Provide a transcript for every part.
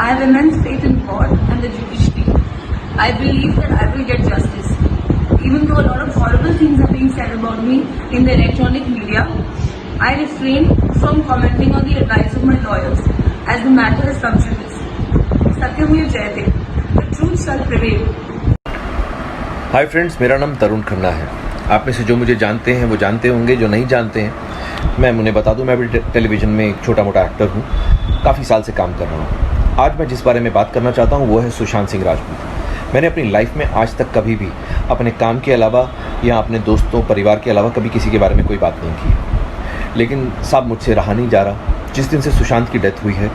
I have immense faith in God and the judiciary. I believe that I will get justice. Even though a lot of horrible things are being said about me in the electronic media, I refrain from commenting on the advice of my lawyers as the matter has come to this. Satyamir Jayate. The truth shall prevail. Hi friends, मेरा नाम तरुण खन्ना है। आप में से जो मुझे जानते हैं वो जानते होंगे, जो नहीं जानते हैं मैं उन्हें बता दूं, मैं भी टेलीविज़न में एक छोटा मोटा एक्टर हूं, काफ़ी साल से काम कर रहा हूं। आज मैं जिस बारे में बात करना चाहता हूं वो है सुशांत सिंह राजपूत। मैंने अपनी लाइफ में आज तक कभी भी अपने काम के अलावा या अपने दोस्तों परिवार के अलावा कभी किसी के बारे में कोई बात नहीं की, लेकिन साहब मुझसे रहा नहीं जा रहा। जिस दिन से सुशांत की डेथ हुई है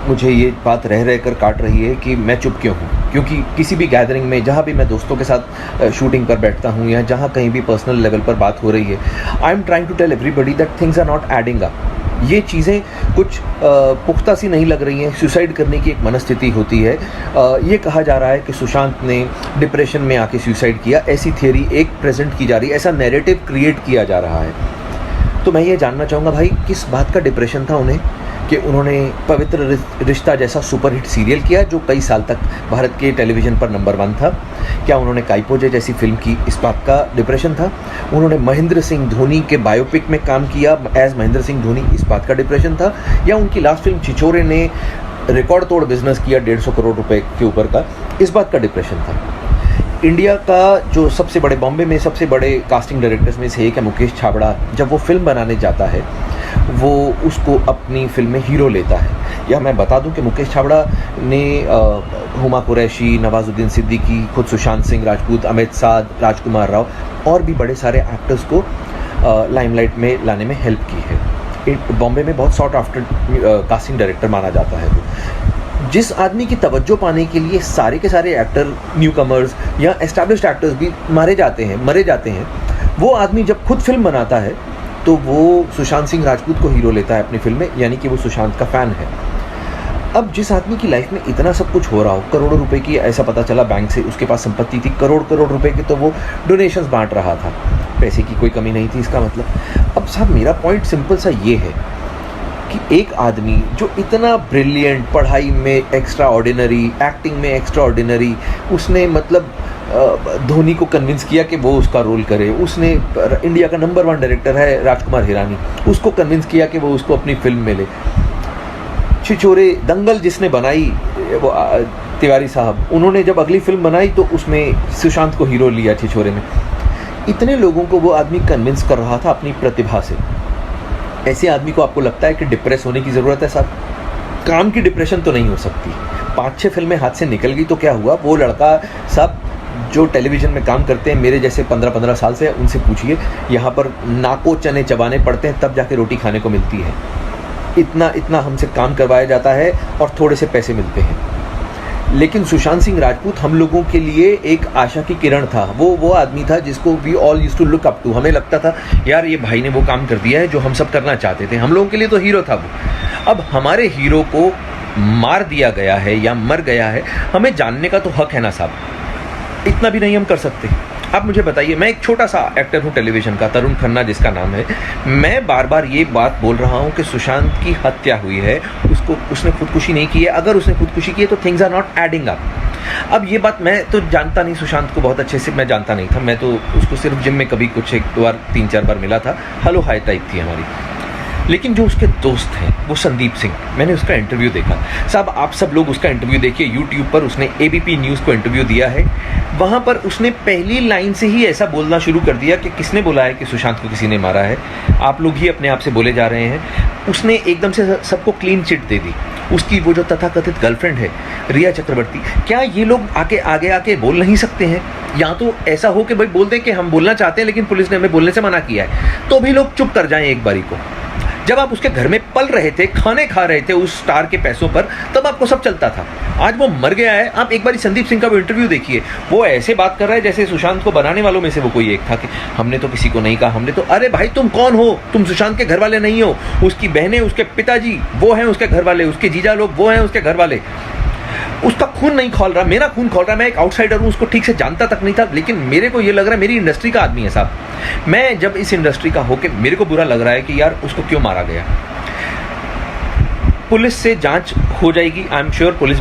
मुझे ये बात रह रह कर काट रही है कि मैं चुप क्यों हूँ, क्योंकि किसी भी गैदरिंग में जहाँ भी मैं दोस्तों के साथ शूटिंग पर बैठता हूँ या जहाँ कहीं भी पर्सनल लेवल पर बात हो रही है, I am trying to tell everybody that things are not adding up. ये चीज़ें कुछ पुख्ता सी नहीं लग रही हैं। सुसाइड करने की एक मनस्थिति होती है। ये कहा जा रहा है कि सुशांत ने डिप्रेशन में आके सुसाइड किया, ऐसी थियरी एक प्रेजेंट की जा रही है, ऐसा नैरेटिव क्रिएट किया जा रहा है। तो मैं ये जानना चाहूँगा भाई किस बात का डिप्रेशन था उन्हें कि उन्होंने पवित्र रिश्ता जैसा सुपरहिट सीरियल किया जो कई साल तक भारत के टेलीविज़न पर नंबर 1 था। क्या उन्होंने काइपोजे जैसी फिल्म की, इस बात का डिप्रेशन था? उन्होंने महेंद्र सिंह धोनी के बायोपिक में काम किया एज महेंद्र सिंह धोनी, इस बात का डिप्रेशन था? या उनकी लास्ट फिल्म छिछोरे ने रिकॉर्ड तोड़ बिजनेस किया 150 करोड़ रुपए के ऊपर का, इस बात का डिप्रेशन था? इंडिया का जो सबसे बड़े, बॉम्बे में सबसे बड़े कास्टिंग डायरेक्टर्स में से एक है मुकेश छाबड़ा, जब वो फिल्म बनाने जाता है वो उसको अपनी फिल्म में हीरो लेता है। या मैं बता दूं कि मुकेश छाबड़ा ने हुमा कुरैशी, नवाजुद्दीन सिद्दीकी, खुद सुशांत सिंह राजपूत, अमित साध, राजकुमार राव और भी बड़े सारे एक्टर्स को लाइमलाइट में लाने में हेल्प की है। बॉम्बे में बहुत सॉर्ट आफ्टर कास्टिंग डायरेक्टर माना जाता है वो। जिस आदमी की तवज्जो पाने के लिए सारे के सारे एक्टर, न्यू कमर्स या एस्टैब्लिश्ड एक्टर्स भी मरे जाते हैं, वो आदमी जब खुद फिल्म बनाता है तो वो सुशांत सिंह राजपूत को हीरो लेता है अपनी फिल्म में, यानी कि वो सुशांत का फ़ैन है। अब जिस आदमी की लाइफ में इतना सब कुछ हो रहा हो, करोड़ों रुपए की, ऐसा पता चला बैंक से उसके पास संपत्ति थी, करोड़ रुपए की, तो वो डोनेशंस बांट रहा था, पैसे की कोई कमी नहीं थी इसका मतलब। अब साहब मेरा पॉइंट सिंपल सा ये है कि एक आदमी जो इतना ब्रिलियंट, पढ़ाई में एक्स्ट्रा ऑर्डिनरी, एक्टिंग में एक्स्ट्रा ऑर्डिनरी, उसने मतलब धोनी को कन्विंस किया कि वो उसका रोल करे। उसने इंडिया का नंबर 1 डायरेक्टर है राजकुमार हिरानी, उसको कन्विंस किया कि वो उसको अपनी फिल्म में ले। छिछोरे, दंगल जिसने बनाई वो तिवारी साहब, उन्होंने जब अगली फिल्म बनाई तो उसमें सुशांत को हीरो लिया छिछोरे में। इतने लोगों को वो आदमी कन्विंस कर रहा था अपनी प्रतिभा से। ऐसे आदमी को आपको लगता है कि डिप्रेस होने की ज़रूरत है साहब? काम की डिप्रेशन तो नहीं हो सकती। 5-6 फिल्में हाथ से निकल गई तो क्या हुआ? वो लड़का साहब जो टेलीविज़न में काम करते हैं मेरे जैसे 15-15 साल से, उनसे पूछिए, यहाँ पर नाको चने चबाने पड़ते हैं तब जाके रोटी खाने को मिलती है। इतना हमसे काम करवाया जाता है और थोड़े से पैसे मिलते हैं। लेकिन सुशांत सिंह राजपूत हम लोगों के लिए एक आशा की किरण था। वो आदमी था जिसको we all used to look up to. हमें लगता था यार ये भाई ने वो काम कर दिया है जो हम सब करना चाहते थे। हम लोगों के लिए तो हीरो था वो। अब हमारे हीरो को मार दिया गया है या मर गया है, हमें जानने का तो हक है ना साहब? इतना भी नहीं हम कर सकते? आप मुझे बताइए, मैं एक छोटा सा एक्टर हूँ टेलीविज़न का, तरुण खन्ना जिसका नाम है। मैं बार बार ये बात बोल रहा हूँ कि सुशांत की हत्या हुई है, उसने खुदकुशी नहीं की है। अगर उसने खुदकुशी की है तो things are not adding up. अब ये बात मैं तो जानता नहीं, सुशांत को बहुत अच्छे से मैं जानता नहीं था। मैं तो उसको सिर्फ जिम में कभी कुछ 1-2 बार 3-4 बार मिला था, हेलो हाय टाइप थी हमारी। लेकिन जो उसके दोस्त हैं वो संदीप सिंह, मैंने उसका इंटरव्यू देखा साहब। आप सब लोग उसका इंटरव्यू देखिए यूट्यूब पर, उसने एबीपी न्यूज़ को इंटरव्यू दिया है। वहाँ पर उसने पहली लाइन से ही ऐसा बोलना शुरू कर दिया कि किसने बोला है कि सुशांत को किसी ने मारा है, आप लोग ही अपने आप से बोले जा रहे हैं। उसने एकदम से सबको क्लीन चिट दे दी। उसकी वो जो तथाकथित गर्लफ्रेंड है रिया चक्रवर्ती, क्या ये लोग आगे बोल नहीं सकते हैं? या तो ऐसा हो कि भाई बोल दें कि हम बोलना चाहते हैं लेकिन पुलिस ने हमें बोलने से मना किया है, तो भी लोग चुप कर जाएं एक बारी को। जब आप उसके घर में पल रहे थे, खाने खा रहे थे उस स्टार के पैसों पर, तब आपको सब चलता था। आज वो मर गया है। आप एक बारी संदीप सिंह का वो इंटरव्यू देखिए, वो ऐसे बात कर रहा है जैसे सुशांत को बनाने वालों में से वो कोई एक था कि हमने तो किसी को नहीं कहा, हमने तो, अरे भाई तुम कौन हो? तुम सुशांत के घर वाले नहीं हो। उसकी बहनें, उसके पिताजी वो हैं उसके घर वाले, उसके जीजा लोग वो हैं उसके घर वाले। उसका खून नहीं खौल रहा, मेरा खून खौल रहा। मैं एक आउटसाइडर हूँ, उसको ठीक से जानता तक नहीं था, लेकिन मेरे को ये लग रहा है मेरी इंडस्ट्री का आदमी है साहब। मैं जब इस इंडस्ट्री का होके मेरे को बुरा लग रहा है कि यार उसको क्यों मारा गया। पुलिस से जांच हो जाएगी। आई एम श्योर पुलिस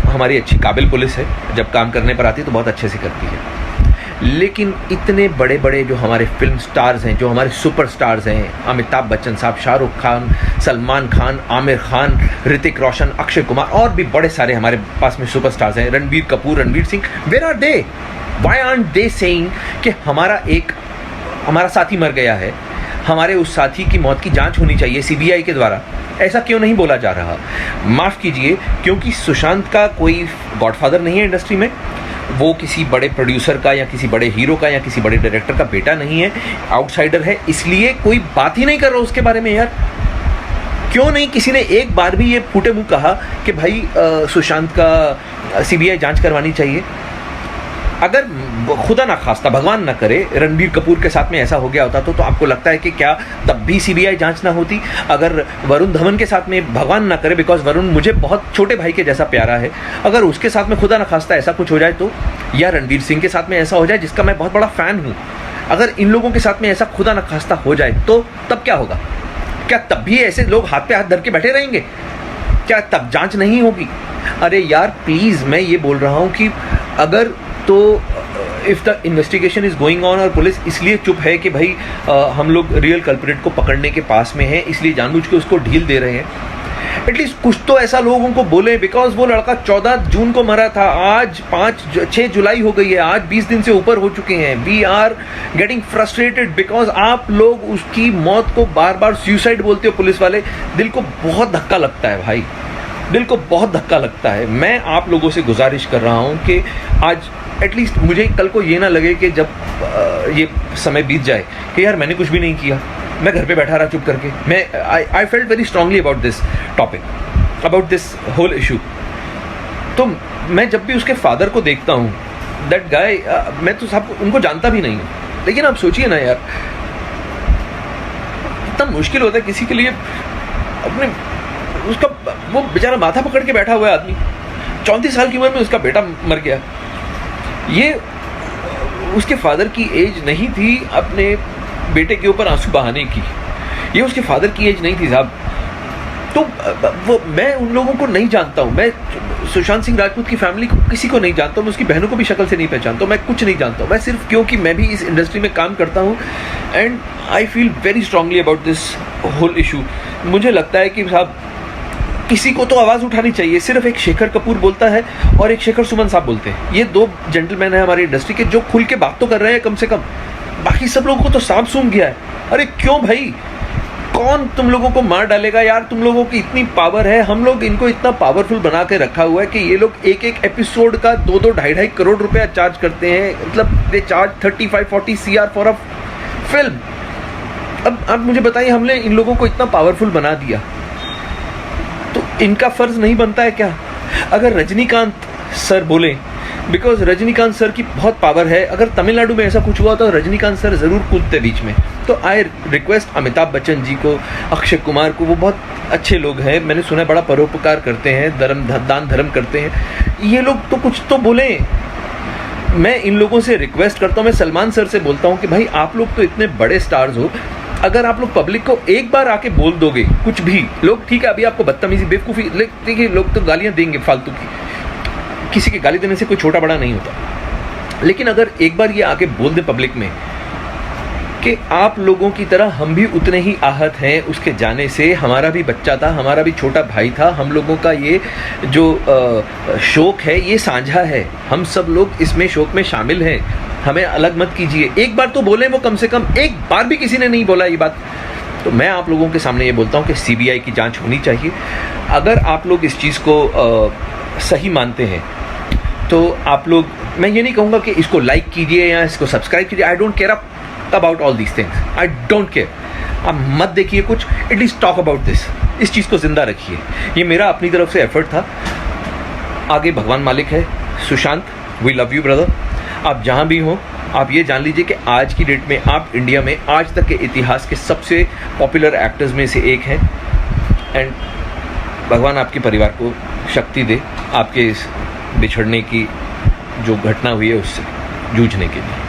हमारी अच्छी काबिल पुलिस है, जब काम करने पर आती है तो बहुत अच्छे से करती है। लेकिन इतने बड़े बड़े जो हमारे फिल्म स्टार्स हैं, जो हमारे सुपर स्टार्स हैं, अमिताभ बच्चन साहब, शाहरुख खान, सलमान खान, आमिर खान, ऋतिक रोशन, अक्षय कुमार, और भी बड़े सारे हमारे पास में सुपर स्टार्स हैं, Ranbir Kapoor, Ranveer Singh, where are they? Why aren't they saying कि हमारा साथी मर गया है, हमारे उस साथी की मौत की जांच होनी चाहिए सीबीआई के द्वारा? ऐसा क्यों नहीं बोला जा रहा? माफ़ कीजिए, क्योंकि सुशांत का कोई गॉडफादर नहीं है इंडस्ट्री में, वो किसी बड़े प्रोड्यूसर का या किसी बड़े हीरो का या किसी बड़े डायरेक्टर का बेटा नहीं है, आउटसाइडर है, इसलिए कोई बात ही नहीं कर रहा उसके बारे में। यार क्यों नहीं किसी ने एक बार भी ये फूटे मुंह कहा कि भाई सुशांत का सीबीआई जांच करवानी चाहिए? अगर खुदा ना खास्ता, भगवान ना करे, रणबीर कपूर के साथ में ऐसा हो गया होता तो आपको लगता है कि क्या तब भी सीबीआई जांच ना होती? अगर वरुण धवन के साथ में, भगवान ना करे, बिकॉज वरुण मुझे बहुत छोटे भाई के जैसा प्यारा है, अगर उसके साथ में खुदा ना खास्ता ऐसा कुछ हो जाए तो, या रणवीर सिंह के साथ में ऐसा हो जाए जिसका मैं बहुत बड़ा फ़ैन हूँ, अगर इन लोगों के साथ में ऐसा खुदा ना खास्ता हो जाए तो तब क्या होगा? क्या तब भी ऐसे लोग हाथ पे हाथ धर के बैठे रहेंगे? क्या तब जांच नहीं होगी? अरे यार प्लीज़, मैं ये बोल रहा हूँ कि अगर तो if the investigation is going on और पुलिस इसलिए चुप है कि भाई हम लोग रियल कल्प्रिट को पकड़ने के पास में हैं, इसलिए जानबूझ के उसको ढील दे रहे हैं, एटलीस्ट कुछ तो ऐसा लोगों को बोले। बिकॉज वो लड़का 14 जून को मरा था, आज 6 जुलाई हो गई है, आज 20 दिन से ऊपर हो चुके हैं। We are getting frustrated because आप लोग उसकी मौत को बार बार सुसाइड बोलते हो पुलिस वाले। दिल को बहुत धक्का लगता है भाई, दिल को बहुत धक्का लगता है। मैं आप लोगों से गुजारिश कर रहा हूँ कि आज एटलीस्ट मुझे कल को ये ना लगे कि जब ये समय बीत जाए कि यार मैंने कुछ भी नहीं किया, मैं घर पे बैठा रहा चुप करके। मैं I felt very strongly about this topic, about this whole issue. तो मैं जब भी उसके फादर को देखता हूँ, दैट गाय, मैं तो सब उनको जानता भी नहीं हूँ, लेकिन आप सोचिए ना यार, इतना मुश्किल होता है किसी के लिए अपने, उसका वो बेचारा माथा पकड़ के बैठा हुआ है आदमी, 34 साल की उम्र में उसका बेटा मर गया। ये उसके फादर की एज नहीं थी अपने बेटे के ऊपर आंसू बहाने की, ये उसके फादर की एज नहीं थी साहब। तो वो मैं उन लोगों को नहीं जानता हूँ, मैं सुशांत सिंह राजपूत की फैमिली को किसी को नहीं जानता हूँ, मैं उसकी बहनों को भी शक्ल से नहीं पहचानता हूँ, मैं कुछ नहीं जानता हूँ। मैं सिर्फ क्योंकि मैं भी इस इंडस्ट्री में काम करता हूँ and I feel very strongly about this whole issue. मुझे लगता है कि साहब किसी को तो आवाज़ उठानी चाहिए। सिर्फ एक शेखर कपूर बोलता है और एक शेखर सुमन साहब बोलते हैं, ये 2 जेंटलमैन हैं हमारी इंडस्ट्री के जो खुल के बात तो कर रहे हैं कम से कम, बाकी सब लोगों को तो सांप सूंघ गया है। अरे क्यों भाई, कौन तुम लोगों को मार डालेगा यार? तुम लोगों की इतनी पावर है, हम लोग इनको इतना पावरफुल बना के रखा हुआ है कि ये लोग एक एपिसोड का 2-2 ढाई करोड़ रुपया चार्ज करते हैं। मतलब they charge 35-40 CR for a film. अब आप मुझे बताइए, हमने इन लोगों को इतना पावरफुल बना दिया तो इनका फर्ज नहीं बनता है क्या? अगर रजनीकांत सर बोले, बिकॉज रजनीकांत सर की बहुत पावर है, अगर तमिलनाडु में ऐसा कुछ हुआ तो रजनीकांत सर ज़रूर कूदते बीच में। तो आई रिक्वेस्ट अमिताभ बच्चन जी को, अक्षय कुमार को, वो बहुत अच्छे लोग हैं, मैंने सुना है बड़ा परोपकार करते हैं, दान धर्म करते हैं, ये लोग तो कुछ तो बोलें। मैं इन लोगों से रिक्वेस्ट करता हूँ, मैं सलमान सर से बोलता हूँ कि भाई आप लोग तो इतने बड़े स्टार्स हो, अगर आप लोग पब्लिक को एक बार आके बोल दोगे कुछ भी, लोग ठीक है अभी आपको बदतमीजी बेवकूफ़ी, देखिए लोग तो गालियाँ देंगे फालतू की, किसी के गाली देने से कोई छोटा बड़ा नहीं होता, लेकिन अगर एक बार ये आके बोल दे पब्लिक में कि आप लोगों की तरह हम भी उतने ही आहत हैं उसके जाने से, हमारा भी बच्चा था, हमारा भी छोटा भाई था, हम लोगों का ये जो शोक है ये साझा है, हम सब लोग इसमें शोक में शामिल हैं, हमें अलग मत कीजिए। एक बार तो बोलें वो, कम से कम एक बार भी किसी ने नहीं बोला ये बात। तो मैं आप लोगों के सामने ये बोलता हूँ कि सीबीआई की जांच होनी चाहिए। अगर आप लोग इस चीज़ को सही मानते हैं तो आप लोग, मैं ये नहीं कहूँगा कि इसको लाइक कीजिए या इसको सब्सक्राइब कीजिए, I don't care about all these things, I don't care. आप मत देखिए कुछ, एटलीस्ट टॉक अबाउट दिस, इस चीज़ को ज़िंदा रखिए। ये मेरा अपनी तरफ से एफर्ट था, आगे भगवान मालिक है। Sushant, we love you brother, आप जहाँ भी हों आप ये जान लीजिए कि आज की डेट में आप इंडिया में आज तक के इतिहास के सबसे पॉपुलर एक्टर्स में से एक हैं एंड भगवान आपके परिवार को शक्ति दे आपके इस बिछड़ने की जो घटना हुई है उससे जूझने के लिए।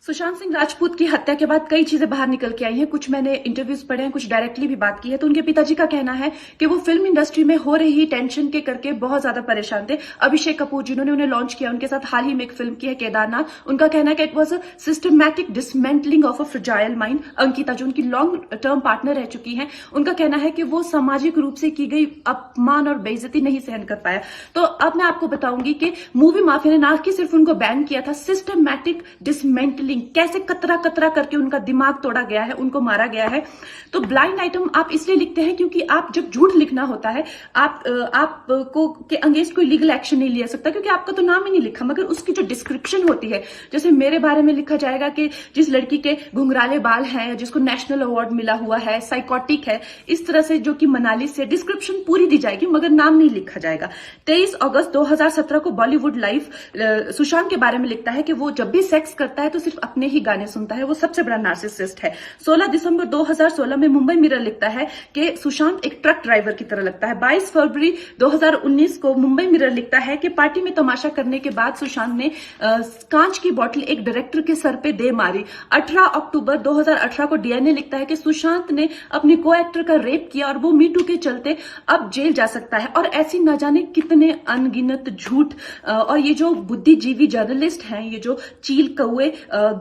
So सुशांत सिंह राजपूत की हत्या के बाद कई चीजें बाहर निकल के आई हैं। कुछ मैंने इंटरव्यूज पढ़े हैं, कुछ डायरेक्टली भी बात की है। तो उनके पिताजी का कहना है कि वो फिल्म इंडस्ट्री में हो रही टेंशन के करके बहुत ज्यादा परेशान थे। अभिषेक कपूर जिन्होंने उन्हें लॉन्च किया, उनके साथ हाल ही में एक फिल्म की है केदारनाथ, उनका कहना है कि it was a systematic dismantling of a fragile mind. Ankita जो उनकी लॉन्ग टर्म पार्टनर रह चुकी है, उनका कहना है कि वो सामाजिक रूप से की गई अपमान और बेइज्जती नहीं सहन कर पाया। तो अब मैं आपको बताऊंगी कि मूवी माफिया ने ना कि सिर्फ उनको बैन किया था, सिस्टमैटिक डिसमेंटलिंग, कैसे कतरा कतरा करके उनका दिमाग तोड़ा गया है, उनको मारा गया है। तो ब्लाइंड आइटम आप इसलिए लिखते हैं क्योंकि आप जब झूठ लिखना होता है, आपको के अगेंस्ट कोई लीगल एक्शन नहीं लिया सकता क्योंकि आपका तो नाम ही नहीं लिखा, मगर उसकी जो डिस्क्रिप्शन होती है, जैसे मेरे बारे में लिखा जाएगा कि जिस लड़की के घुंघराले बाल हैं, जिसको नेशनल अवार्ड मिला हुआ है, साइकोटिक है, इस तरह से जो कि मनाली से, डिस्क्रिप्शन पूरी दी जाएगी मगर नाम नहीं लिखा जाएगा। 23 अगस्त 2017 को बॉलीवुड लाइव सुशांत के बारे में लिखता है कि वो जब भी सेक्स करता है तो सिर्फ अपने ही गाने सुनता है, वो सबसे बड़ा नार्सिसिस्ट है। 16 दिसंबर 2016 में मुंबई मिरर लिखता है कि सुशांत एक ट्रक ड्राइवर की तरह लगता है। 22 फरवरी 2019 को मुंबई मिरर लिखता है कि पार्टी में तमाशा करने के बाद सुशांत ने कांच की बोतल एक डायरेक्टर के सर पे दे मारी। 18 अक्टूबर 2018 को डीएनए लिखता है कि सुशांत ने अपने को एक्टर का रेप किया और वो मीटू के चलते अब जेल जा सकता है। और ऐसी न जाने कितने अनगिनत झूठ। और ये जो बुद्धिजीवी जर्नलिस्ट हैं, ये जो चील कौए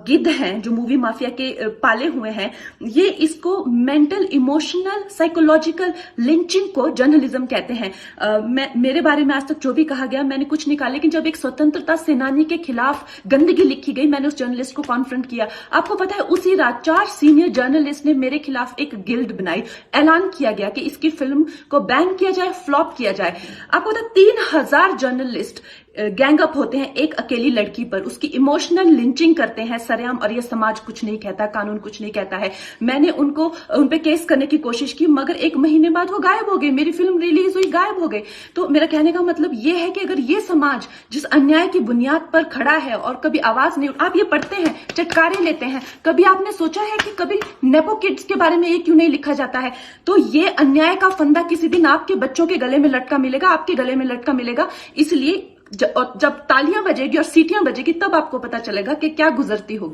गिद्ध हैं जो मूवी माफिया के पाले हुए हैं, ये इसको मेंटल इमोशनल साइकोलॉजिकल लिंचिंग को जर्नलिज्म कहते हैं। मेरे बारे में आज तक जो भी कहा गया मैंने कुछ नहीं कहा, लेकिन जब एक स्वतंत्रता सेनानी के खिलाफ गंदगी लिखी गई, मैंने उस जर्नलिस्ट को कॉन्फ्रंट किया। आपको पता है उसी रात 4 सीनियर जर्नलिस्ट ने मेरे खिलाफ एक गिल्ड बनाई, ऐलान किया गया कि इसकी फिल्म को बैन किया जाए, फ्लॉप किया जाए। आपको पता 3000 जर्नलिस्ट गैंग अप होते हैं एक अकेली लड़की पर, उसकी इमोशनल लिंचिंग करते हैं सरेआम, और ये समाज कुछ नहीं कहता, कानून कुछ नहीं कहता है। मैंने उन पे केस करने की कोशिश की मगर 1 महीने बाद वो गायब हो गए, मेरी फिल्म रिलीज हुई, गायब हो गए। तो मेरा कहने का मतलब ये है कि अगर ये समाज जिस अन्याय की बुनियाद पर खड़ा है और कभी आवाज नहीं, आप ये पढ़ते हैं, चटकारे लेते हैं, कभी आपने सोचा है कि कभी नेपो किड्स के बारे में ये क्यों नहीं लिखा जाता है? तो ये अन्याय का फंदा किसी दिन आपके बच्चों के गले में लटका मिलेगा, आपके गले में लटका मिलेगा। इसलिए जब तालियां बजेगी और सीटियां बजेगी तब आपको पता चलेगा कि क्या गुजरती होगी।